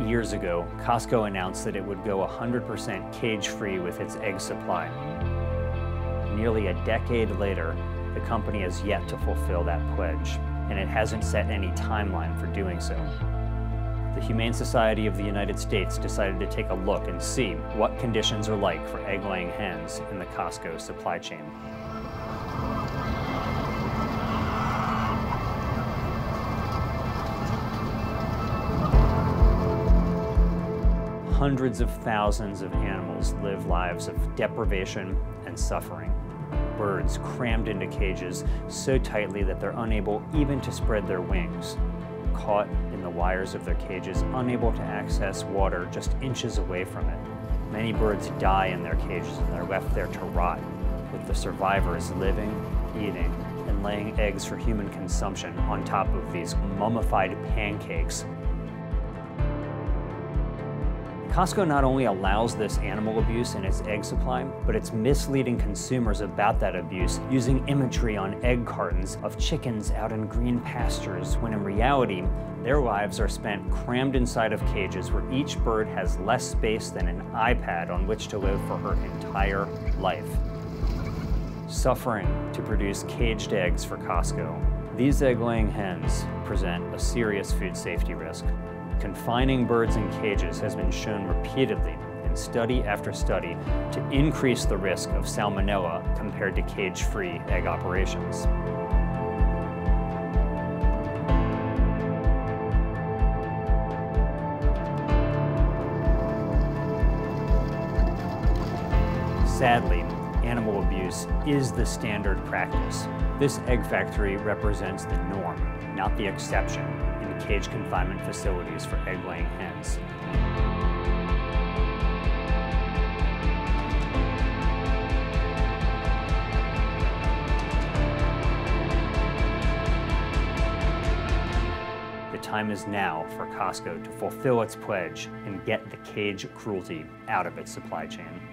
years ago, Costco announced that it would go 100% cage-free with its egg supply. Nearly a decade later, the company has yet to fulfill that pledge, and it hasn't set any timeline for doing so. The Humane Society of the United States decided to take a look and see what conditions are like for egg-laying hens in the Costco supply chain. Hundreds of thousands of animals live lives of deprivation and suffering. Birds crammed into cages so tightly that they're unable even to spread their wings. Caught in the wires of their cages, unable to access water just inches away from it. Many birds die in their cages and they're left there to rot, with the survivors living, eating, and laying eggs for human consumption on top of these mummified pancakes. Costco not only allows this animal abuse in its egg supply, but it's misleading consumers about that abuse using imagery on egg cartons of chickens out in green pastures, when in reality, their lives are spent crammed inside of cages where each bird has less space than an iPad on which to live for her entire life. Suffering to produce caged eggs for Costco, these egg-laying hens present a serious food safety risk. Confining birds in cages has been shown repeatedly in study after study to increase the risk of salmonella compared to cage-free egg operations. Sadly, animal abuse is the standard practice. This egg factory represents the norm, not the exception, in cage confinement facilities for egg-laying hens. The time is now for Costco to fulfill its pledge and get the cage cruelty out of its supply chain.